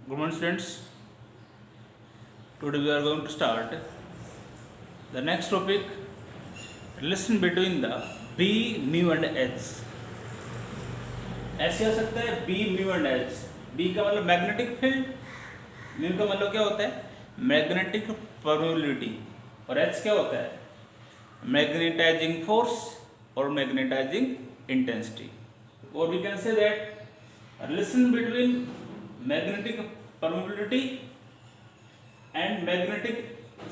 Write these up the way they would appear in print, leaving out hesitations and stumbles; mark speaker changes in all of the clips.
Speaker 1: Good morning, students. Today we are going to start the next topic, relation between the B, mu and H. ऐसे हो सकता है B, mu and H. B का मतलब magnetic field, mu का मतलब क्या होता है मैग्नेटिक परमेबिलिटी, और H क्या होता है मैग्नेटाइजिंग फोर्स और मैग्नेटाइजिंग इंटेंसिटी. और we can say that relation between magnetic permeability and magnetic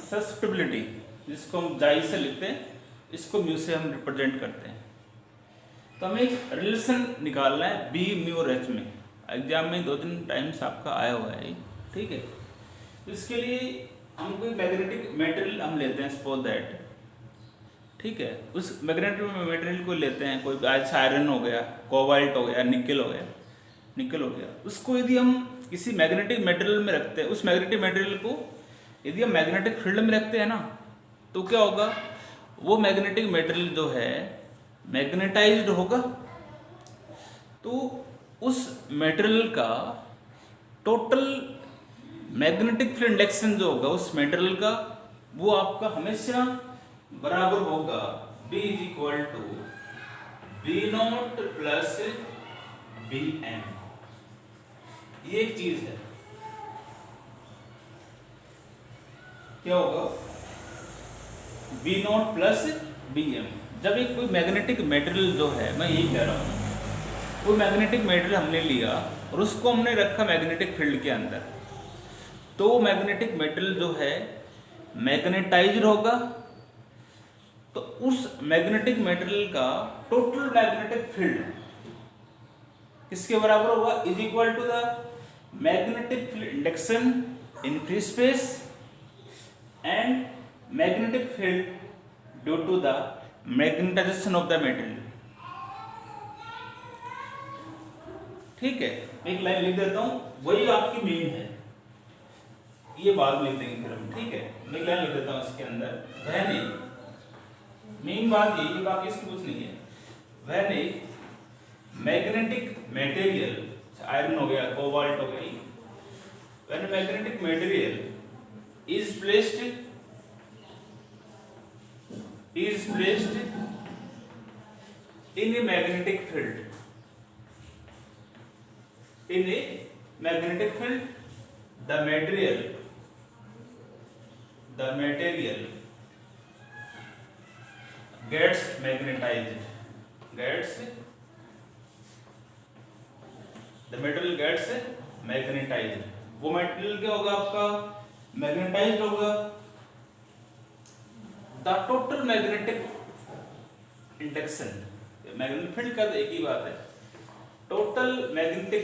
Speaker 1: susceptibility, जिसको हम जाई से लिखते हैं, इसको म्यू से हम रिप्रेजेंट करते हैं. तो हमें एक रिलेशन निकालना है बी, म्यू और एच में. एग्जाम में 2-3 टाइम्स आपका आया हुआ है, ठीक है. तो इसके लिए हम कोई मैग्नेटिक मटेरियल हम लेते हैं, सपोज दैट, ठीक है. उस मैग्नेटिक मटेरियल को लेते हैं, कोई आज आयरन हो गया, कोबाल्ट हो गया, निकल हो गया. उसको यदि हम किसी मैग्नेटिक मटेरियल में रखते हैं, उस मैग्नेटिक मटेरियल को यदि हम मैग्नेटिक फील्ड में रखते हैं ना, तो क्या होगा, वो मैग्नेटिक मटेरियल जो है मैग्नेटाइज्ड होगा. तो उस मटेरियल का टोटल मैग्नेटिक फील्ड इंडक्शन जो होगा उस मटेरियल का, वो आपका हमेशा बराबर होगा B is equal to B0 plus BM. ये एक चीज है. क्या होगा B0 प्लस BM. जब एक कोई मैग्नेटिक मटेरियल जो है, मैं यही कह रहा हूँ, कोई मैग्नेटिक मटेरियल हमने लिया और उसको हमने रखा मैग्नेटिक फील्ड के अंदर, तो मैग्नेटिक मटेरियल जो है मैग्नेटाइज्ड होगा. तो उस मैग्नेटिक मटेरियल का टोटल मैग्नेटिक फील्ड किसके बराबर होगा, is equal to the magnetic field induction in free space and magnetic field due to the magnetization of the material. ठीक है, एक लाइन लिख देता हूं, वही आपकी मेन है. ये बात लिख देंगे फिर हम, ठीक है. एक लाइन लिख देता हूं इसके अंदर, वह नहीं, मेन बात ये बाकी इसमें कुछ नहीं है. वह नहीं मैग्नेटिक मटेरियल, आयरन हो गया, कोबाल्ट हो गई, when magnetic material is placed in a magnetic field, the material gets magnetized. वो मटेरियल क्या होगा आपका, मैग्नेटाइज्ड होगा. The total magnetic induction, magnetic field का तो एक ही बात है, total magnetic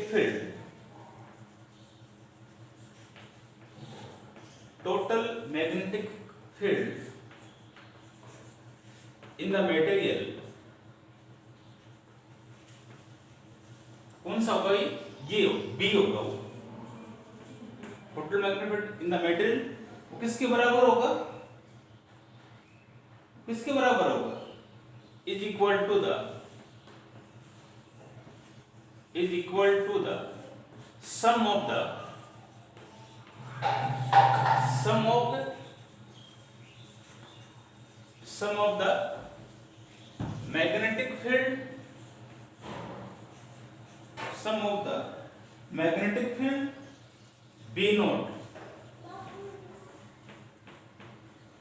Speaker 1: field in the material, कौन सा होगा ये बी होगा. वो total magnetic field in the material वो किसके बराबर होगा, is equal to the sum of the magnetic field B0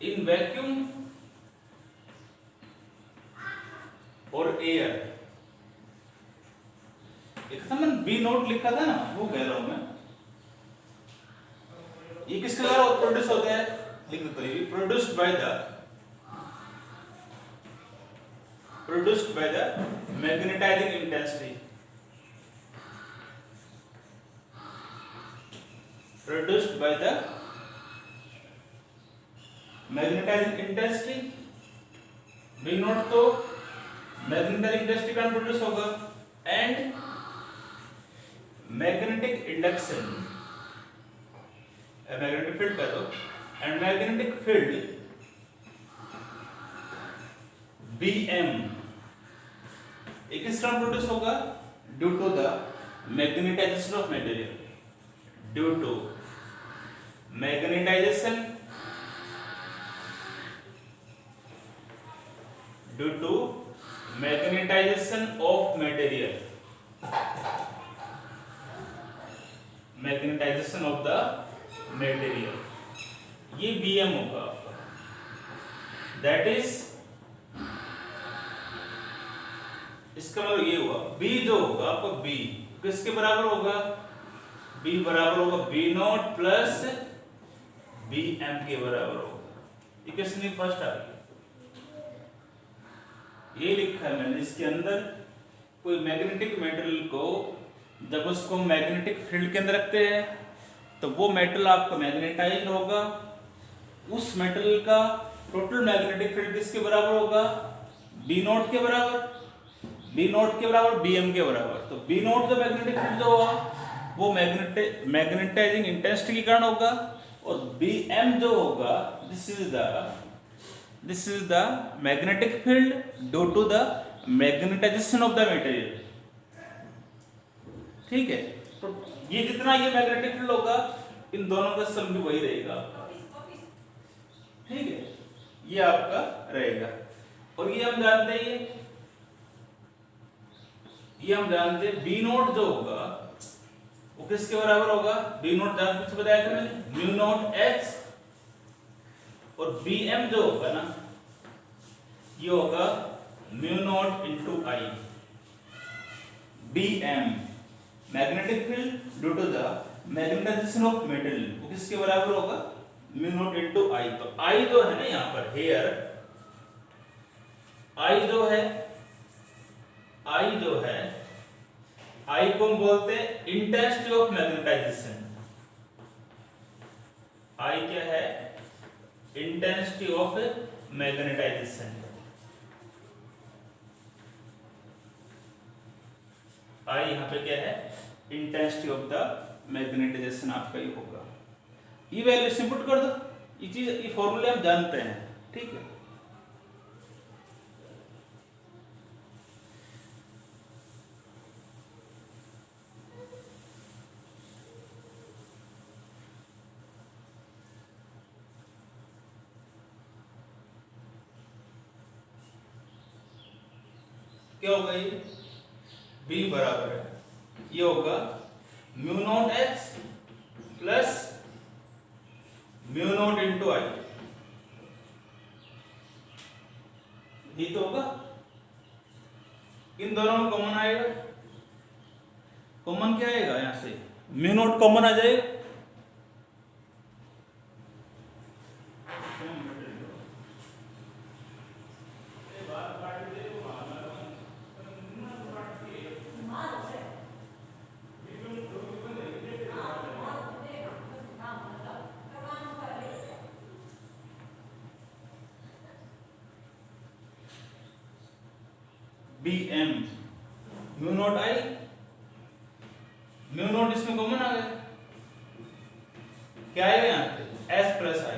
Speaker 1: in vacuum और एयर. एक मैंने B0 लिखा था ना, वो कह रहा हूं मैं. ये किसके द्वारा प्रोड्यूस होता है, लिख दो. ये produced by the magnetizing intensity. B0 तो मैग्नेटिक इंटेंसिटी का प्रोड्यूस होगा, and magnetic induction, magnetic field का तो, एंड मैग्नेटिक फील्ड BM एक किस तरह प्रोड्यूस होगा, due to the magnetization of material. Due to magnetization of material, magnetization of the material, ये Bm होगा आपका। दैट इज, इसका मतलब ये हुआ B जो होगा आपका, B किसके बराबर होगा? B बराबर होगा B0 प्लस Bm के बराबर होगा। इक्वेशन फर्स्ट आ गई, ये लिखा है मैंने इसके अंदर। कोई मैग्नेटिक मेटेरियल को जब उसको मैग्नेटिक फील्ड के अंदर रखते हैं तो वो मेटल आपका मैग्नेटाइज होगा। उस मेटल का टोटल मैग्नेटिक फील्ड किसके बराबर होगा? B0 के बराबर, B0 के बराबर Bm के बराबर। तो B0 जो मैग्नेटिक फील्ड जो होगा वो मैग्नेटाइजिंग इंटेंसिटी के कारण होगा, और Bm जो होगा this is the magnetic field due to the magnetization of the material. ठीक है, तो ये जितना ये मैग्नेटिक फील्ड होगा इन दोनों का सम भी वही रहेगा आपका। ठीक है, ये आपका रहेगा। और ये हम जानते हैं, ये हम जानते हैं B0 जो होगा वो किसके बराबर होगा? B0 जान कुछ बताया था मैंने, म्यू नॉट H, और Bm जो होगा ना ये होगा mu naught into I। Bm magnetic field due to the magnetization of metal, वो किसके बराबर होगा? Mu naught into I। तो I जो है ना यहाँ पर हेयर, I जो है I को हम बोलते हैं इंटेंसिटी ऑफ मैग्नेटाइजेशन। I क्या है? Intensity of magnetisation. I यहाँ पे क्या है? इंटेंसिटी ऑफ द मैग्नेटाइजेशन आपका ये होगा। ये वैल्यू से पुट कर दो, ये चीज, ये फॉर्मूले हम जानते हैं। ठीक है, क्या होगा? ये B बराबर है, ये होगा mu naught H plus mu naught into I। ये तो होगा, इन दोनों में कॉमन आएगा। कॉमन क्या आएगा? यहां से म्यू नॉट कॉमन आ जाएगा। Bm mu naught I, mu naught इसमें कॉमन आ गया, क्या आएगा यहाँ पे? S plus I।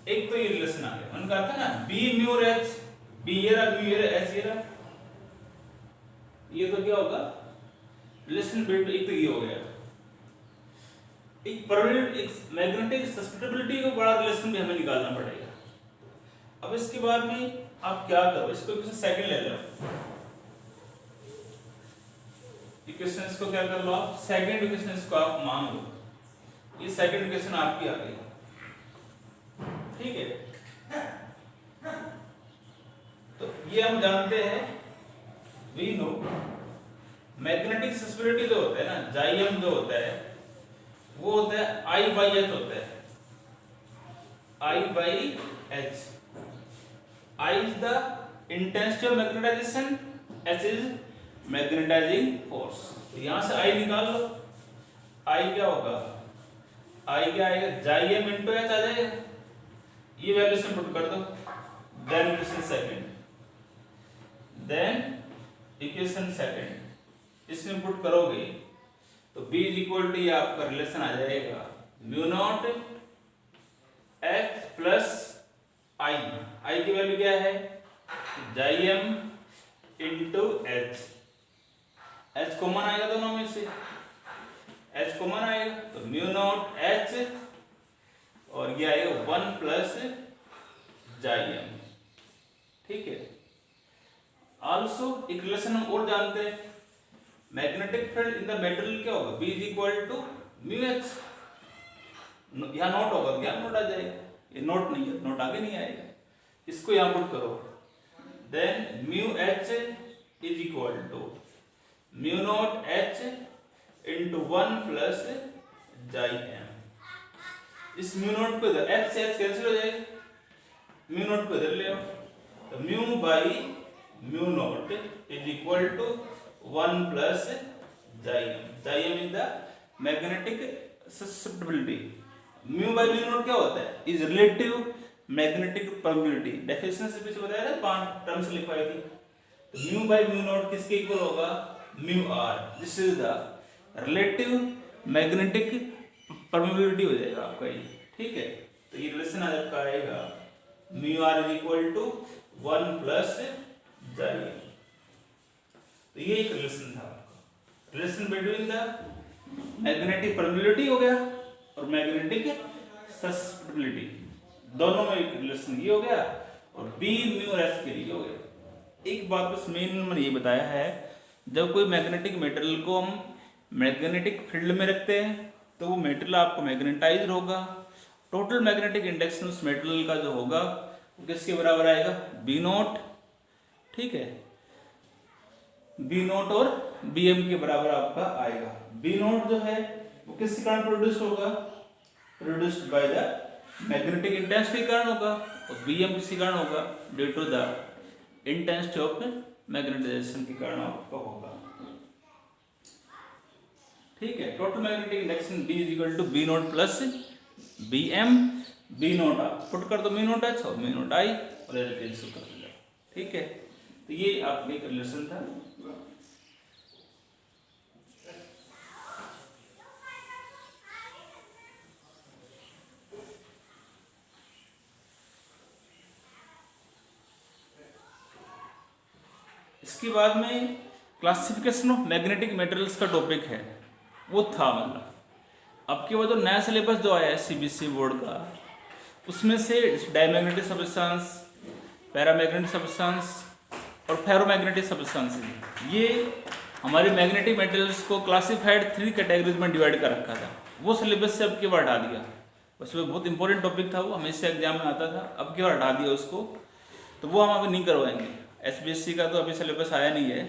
Speaker 1: एक तो ये रिलेशन आ गया, मैंने कहा था ना B म्यू और H, B ये रहा, म्यू ये रहा, S ये रहा। ये तो क्या होगा? रिलेशन बिल्ड, एक तो ये हो गया। एक परमानेंट, एक मैग्नेटिक सस्टेनेबिलिटी का बड़ा रिलेशन भी हमें निकालना पड़ेगा। अब इसके बाद में आप क्या करो, इसको इक्वेशन सेकंड ले लो। इक्वेशन इसको क्या कर लो आप? सेकंड इक्वेशन इसको आप मान लो। ये सेकंड इक्वेशन आपकी आ गई। ठीक है, तो ये हम जानते हैं, वी नो मैग्नेटिक सस्टेनेबिलिटी जो होता है ना, जाइम जो होता है वो होता है I बाई H होता है। I by H। I is the intensity of magnetization, H is magnetizing force। यहां से I निकाल लो। I क्या होगा? I क्या आएगा? जाइम इंटू H आ जाएगा। ये वैल्यू से पुट कर दो। देन इक्वेशन सेकंड इसमें पुट करोगे तो B इज इक्वल टू, ये आपका रिलेशन आ जाएगा mu naught H plus I। I की वैल्यू क्या है? जाइम इंटू H। H कॉमन आएगा दोनों में से, एच कॉमन आएगा तो म्यू नॉट एच और ये आएगा 1 प्लस जाई एम। ठीक है। आल्सो एक रिलेशन हम और जानते हैं, magnetic field in the material क्या होगा, B is equal to mu H. यहाँ नोट होगा, क्या नोट आ जाएगा, ये नोट नहीं है, नोट आगे नहीं आएगा, इसको यहाँ पुट करो, then mu H is equal to mu naught H into 1 plus chi M. इस म्यू नॉट को इधर एच से एच कैंसिल हो जाएगा, म्यू नॉट को इधर ले आओ, तो mu by mu naught is equal to 1 plus chi M. Chi M is the magnetic susceptibility. Mu by mu naught क्या होता है, is relative magnetic permeability. Definition से पीछे बताया था, 5 टर्म्स लिखवाई थी। तो म्यू बाई म्यू नॉट किसके इक्वल होगा, mu R. This is the relative magnetic permeability हो जाएगा आपका ये। ठीक है, तो ये रिलेशन आज आपका आएगा mu R is equal to 1 plus chi. तो ये एक रिलेशन था आपका, relation between the magnetic permeability हो गया और मैग्नेटिक ससेप्टिबिलिटी, दोनों में एक रिलेशन ये हो गया, और बी म्यू एस के लिए हो गया। एक बात बस मेन मैंने ये बताया है, जब कोई मैग्नेटिक मटेरियल को हम मैग्नेटिक फील्ड में रखते हैं तो वो मटेरियल आपको मैग्नेटाइज होगा, टोटल मैग्नेटिक इंडेक्स उस मटेरियल का जो होगा वो किसके बराबर आएगा, बी नॉट। ठीक है, बी नॉट और बी एम के बराबर आपका आएगा। बी नॉट जो है वो किसके कारण प्रोड्यूस होगा, produced by the magnetic intensity के कारण होगा, और बी एम किसी कारण होगा, due to the intensity of magnetization के कारण आपका होगा। ठीक है, total magnetic index B is equal to B naught plus B M. B naught आप पुट कर दो म्यू नॉट एच और म्यू नॉट आई और कैंसिल कर दो। ठीक है, तो ये आपका एक रिलेशन था। इसके बाद में क्लासिफिकेशन ऑफ मैग्नेटिक मटेरियल्स का टॉपिक है, वो था मतलब अब के बाद जो नया सिलेबस जो आया है सीबीएसई बोर्ड का, उसमें से डायमैग्नेटिक सब्सटेंस, पैरामैग्नेटिक सब्सटेंस और फेरोमैग्नेटिक सब्सटेंस, ये हमारे मैग्नेटिक मटेरियल्स को क्लासिफाइड 3 कैटेगरीज में डिवाइड कर रखा था। वो सिलेबस से अब के बार हटा दिया, उसमें बहुत इंपॉर्टेंट टॉपिक था, वो हमेशा एग्जाम में आता था, अब के बार हटा दिया उसको, तो वो हम अभी नहीं करवाएंगे। एसबीएसई का तो अभी सिलेबस आया नहीं है,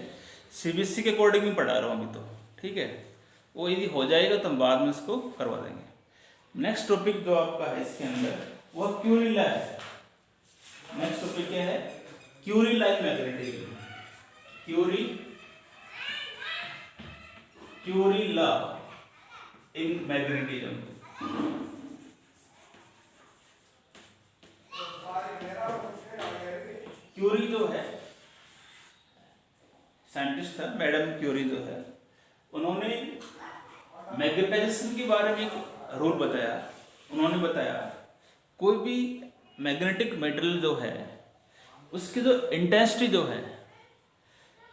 Speaker 1: सीबीएसई के अकॉर्डिंग ही पढ़ा रहा हूँ अभी तो। ठीक है, वो यदि हो जाएगा तो हम बाद में इसको करवा देंगे। नेक्स्ट टॉपिक जो आपका है इसके अंदर वो क्यूरी लॉ है। नेक्स्ट टॉपिक क्या है, Curie law in magnetism. Curie law in magnetism. Curie जो है साइंटिस्ट था, मैडम क्यूरी जो है, उन्होंने मैग्नेटाइजेशन के बारे में एक रूल बताया। उन्होंने बताया कोई भी मैग्नेटिक मटेरियल जो है उसकी जो इंटेंसिटी जो है,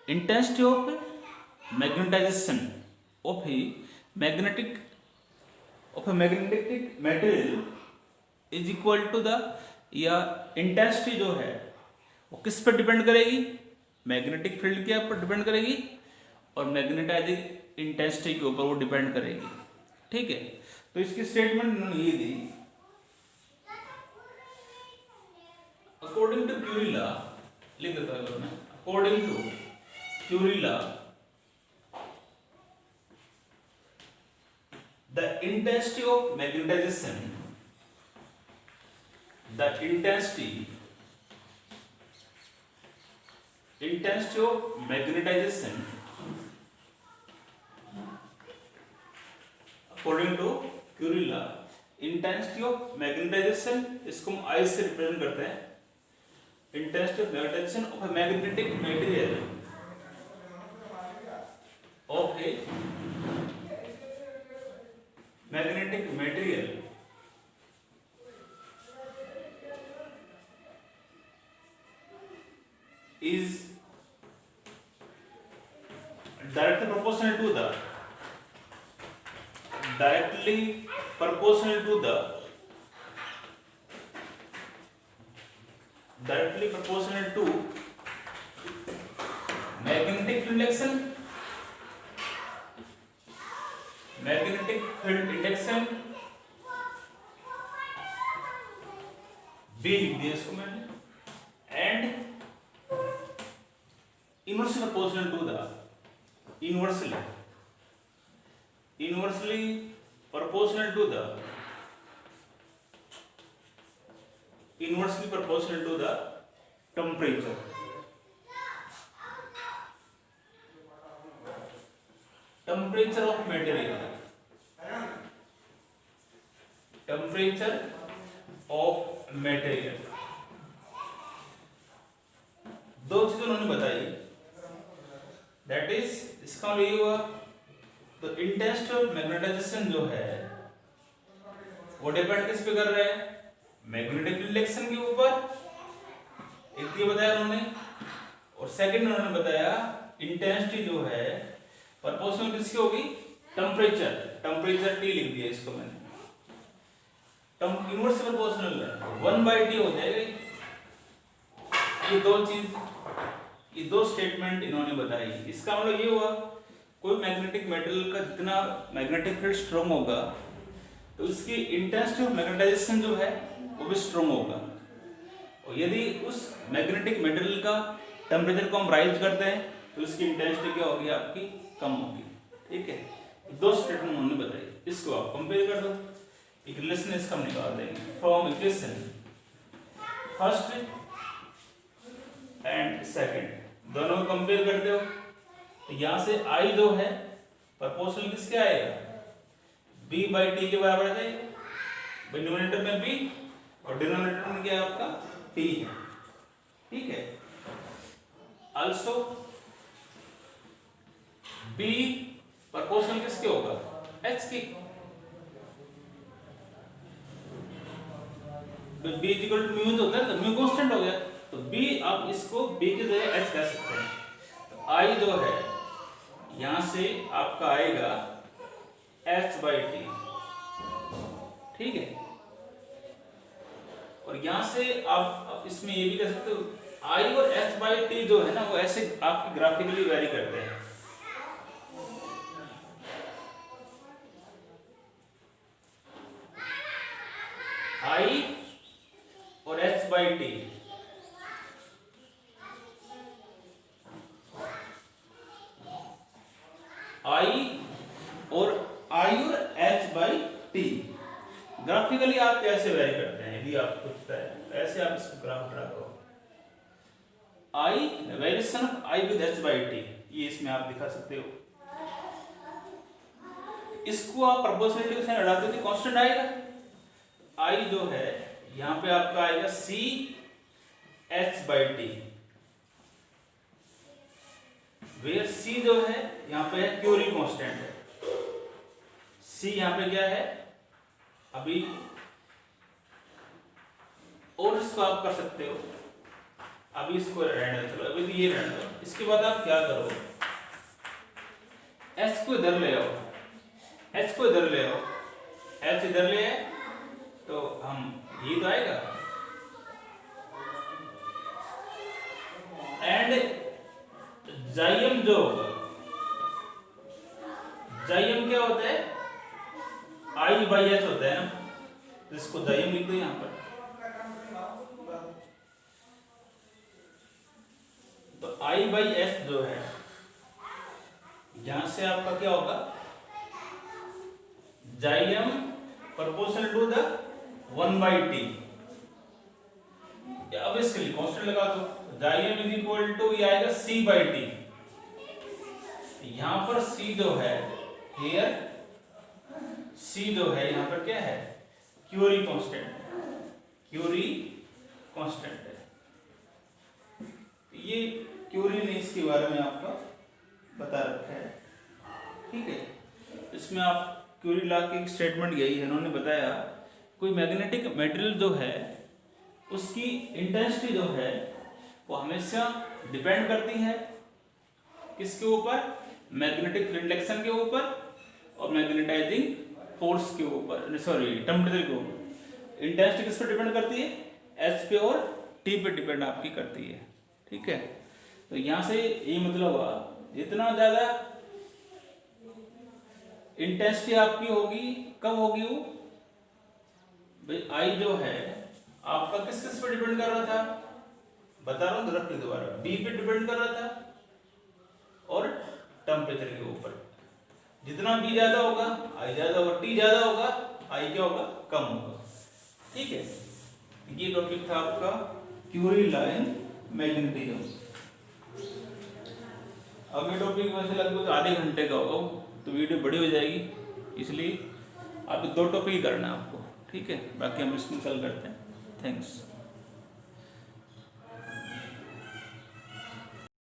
Speaker 1: intensity of magnetization of magnetic material is equal to the, या इंटेंसिटी जो है वो किस पर डिपेंड करेगी, मैग्नेटिक फील्ड के ऊपर डिपेंड करेगी और मैग्नेटाइजिंग इंटेंसिटी के ऊपर वो डिपेंड करेगी। ठीक है, तो इसकी स्टेटमेंट उन्होंने ये दी, अकॉर्डिंग टू क्यूरी लॉ, लिख देता हूं मैं, according to Curie law the intensity of magnetization, the intensity of magnetization according to Curie law, intensity of magnetization, इसको हम I से रिप्रेजेंट करते हैं, intensity of magnetization of a magnetic material is directly proportional to the directly proportional to the magnetic field induction B लिख दिया इसको मैंने, and inversely proportional to the inversely proportional to the temperature. Temperature of material. Temperature of material. दो चीजें उन्होंने बताई, that is इसका मतलब ये हुआ तो इंटेंसिटी मैग्नेटाइजेशन जो है वो डिपेंड किस पे कर रहा है, मैग्नेटिक इंडक्शन के ऊपर, एक ये बताया उन्होंने, और सेकंड उन्होंने बताया इंटेंसिटी जो है प्रोपोर्शनल किसकी होगी, टेम्परेचर T लिख दिया इसको मैंने, इनवर्स प्रोपोर्शनल 1/T हो जाएगा। ये दो स्टेटमेंट इन्होंने बताई। इसका मतलब ये हुआ कोई मैग्नेटिक मेटल का जितना मैग्नेटिक फील्ड स्ट्रॉन्ग होगा तो उसकी इंटेंसिटी ऑफ मैग्नेटाइजेशन जो है वो भी स्ट्रॉन्ग होगा, और यदि उस मैग्नेटिक मेटल का टेम्परेचर को हम राइज करते हैं तो उसकी इंटेंसिटी क्या होगी, आपकी कम होगी। ठीक है, दो स्टेटमेंट उन्होंने बताई, इसको आप कंपेयर कर दो, एक रिलेशन इसका हम निकाल देंगे from equation first and second, दोनों को कंपेयर करते हो तो यहाँ से I जो है प्रोपोर्शनल किसके आएगा, B/T के बराबर आ जाएगा, न्यूमरेटर में B और डिनोमिनेटर में क्या है आपका T है। ठीक है, आल्सो B प्रोपोर्शनल किसके होगा, H की, तो B इक्वल टू म्यू होता है, तो म्यू कांस्टेंट हो गया, तो B आप इसको B की जगह H कह सकते हैं। तो I जो है यहां से आपका आएगा H/T। ठीक है, और यहां से आप इसमें ये भी कह सकते हो I और H/T जो है ना वो ऐसे आपकी ग्राफिकली वेरी करते हैं। I और H/T H/T ग्राफिकली आप कैसे वेरी करते हैं, यदि आप पूछता है ऐसे आप इसको ग्राफ ड्रा करो, I variation of I with H/T, ये इसमें आप दिखा सकते हो। इसको आप प्रोपोर्शनलिटी से हटा दो तो कांस्टेंट आएगा, I जो है यहाँ पे आपका आएगा C H/T, वेयर C जो है यहाँ पे है क्यूरी कांस्टेंट है, C यहाँ पे क्या है अभी, और इसको आप कर सकते हो, अभी इसको रहने दो, चलो अभी तो ये रहने दो। इसके बाद आप क्या करो, H को इधर ले आओ, H इधर ले आए तो हम ये तो आएगा, एंड जाइम जो होगा, जाइम क्या होता है, I/H होता है ना, तो इसको जाइम लिख दो यहां पर, तो I/H जो है यहां से आपका क्या होगा, जाइम प्रोपोर्शनल टू द 1/T, अब इसके लिए कांस्टेंट लगा दो, जाइम इज इक्वल टू ये आएगा C/T, यहां पर C जो है हियर C जो है यहां पर क्या है, क्यूरी कांस्टेंट है। ये क्यूरी ने इसके बारे में आपका बता रखा है। ठीक है, इसमें आप क्यूरी लॉ की स्टेटमेंट यही है, उन्होंने बताया कोई मैग्नेटिक मटेरियल जो है उसकी इंटेंसिटी जो है वो हमेशा डिपेंड करती है किसके ऊपर, मैग्नेटिक फील्ड इंडक्शन के ऊपर और मैग्नेटाइजिंग फोर्स के ऊपर, सॉरी टेम्परेचर के ऊपर। इंटेंसिटी किस पर डिपेंड करती है? एच पे और टी पे डिपेंड आपकी करती है, ठीक है। तो यहाँ से ये मतलब हुआ जितना ज़्यादा इंटेंसिटी आपकी होगी, कब होगी वो भाई, आई जो है आपका किस किस पे डिपेंड कर रहा था, बता रहा हूँ रखिए दोबारा, बी पे डिपेंड कर रहा था और टेम्परेचर के ऊपर। जितना बी ज्यादा होगा आई ज्यादा होगा, टी ज्यादा होगा आई क्या होगा, कम होगा, ठीक है। ये टॉपिक था आपका क्यूरी लाइन मैग्नेटिज्म। अब ये टॉपिक वैसे लगभग आधे घंटे का होगा, तो वीडियो बड़ी हो जाएगी, इसलिए आप 2 टॉपिक ही करना है आपको, ठीक है। बाकी हम इसमें कल करते हैं। थैंक्स।